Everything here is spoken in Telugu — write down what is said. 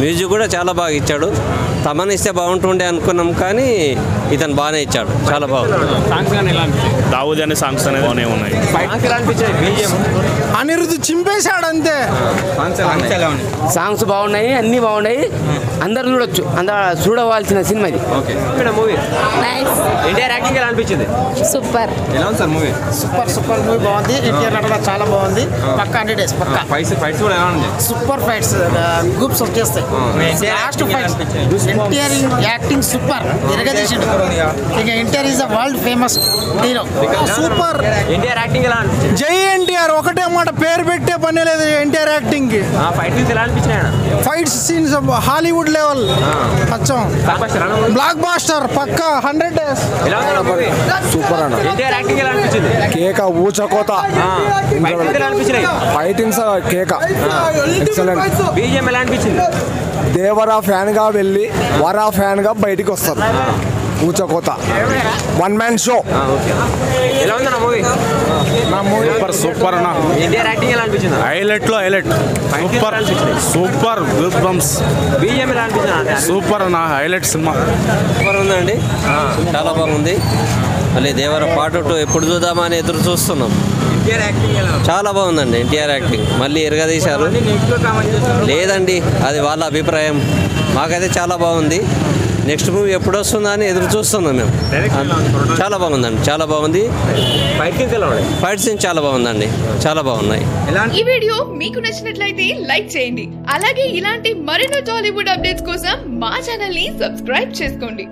మ్యూజిక్ కూడా చాలా బాగా ఇచ్చాడు. తమన్ ఇస్తే బాగుంటుండే అనుకున్నాం, కానీ ఇతను బాగానే ఇచ్చాడు, చాలా బాగుంది. దావూద్ అనే సాంగ్స్ అనేది బాగానే ఉన్నాయి. అనిరుద్ధ్ చింపేశాడు అంతే. సాంగ్స్ బాగున్నాయి, అన్ని బాగున్నాయి, అందరు చూడొచ్చు, అందరు చూడవలసిన సినిమా ఇది. ఎన్టీఆర్ యాక్టింగ్ ఎలా అనిపించింది? సూపర్. ఎలా ఉంది సార్ మూవీ? సూపర్ మూవీ బాగుంది. ఎన్టీఆర్ నటన చాలా బాగుంది. పక్కా 100 days పక్కా. ఫైట్స్ కూడా ఎలా ఉంది? సూపర్ ఫైట్స్, గ్రూప్స్ వచ్చేస్తాయి. Last fights NTR acting super, ఎరగదీసిండు. ఇక NTR is the world famous hero. Super. NTR acting ఎలా అనిపించింది? జై ఎన్టీఆర్ ఒకటే మాట, పేరు పెట్టే పని లేదు ఎన్టీఆర్ యాక్టింగ్ కి. ఫైట్స్ ఎలా అనిపించినాయి? ఫైట్స్ సీన్స్ హాలీవుడ్ లెవెల్, అచ్చం బ్లాక్ బాస్టర్ పక్కా 100 days. సూపర్ అన్న. ఎన్టీఆర్ యాక్టింగ్ ఎలా అనిపించింది? కేక ఊచకోత, ఫైట్స్ ఎలా అనిపించినాయి? ఫైటింగ్స్ కేక ఎక్సలెంట్. బీజిఎం ఎలా అనిపించింది? దేవరా ఫ్యాన్ గా వెళ్ళి వరా ఫ్యాన్ గా బయటికి వస్తారు. ఊచకోత 1 man షో. ఎలా ఉంది నా మూవీ? సూపర్ సూపర్ అన్న. ఎన్టీఆర్ యాక్టింగ్ ఎలా అనిపించింది? హైలైట్ లో highlight. Super super goose bumps. BGM ఎలా అనిపించింది? సూపర్ అన్న, హైలైట్ సినిమా. సూపర్ ఉందండి, చాలా బాగుంది. మళ్ళీ దేవర పార్ట్ 2 ఎప్పుడు చూద్దామని ఎదురు చూస్తున్నాం. ఎన్టీఆర్ యాక్టింగ్ ఎలా ఉంది? చాలా బాగుందండి ఎన్టీఆర్ యాక్టింగ్. మళ్ళీ ఎరగదీశారు. లేదండి, అది వాళ్ళ అభిప్రాయం. మాకైతే చాలా బాగుంది. నెక్స్ట్ మూవీ ఎప్పుడు వస్తుందా అని ఎదురు చూస్తున్నాం మేము. చాలా బాగుందండి, చాలా బాగుంది. ఫైట్ సీన్ చాలా బాగుందండి, చాలా బాగున్నాయి. ఈ వీడియో మీకు నచ్చినట్లయితే లైక్ చేయండి. అలాగే ఇలాంటి మరెన్నో టాలీవుడ్ అప్డేట్స్ కోసం మా ఛానల్ ని సబ్స్క్రైబ్ చేసుకోండి.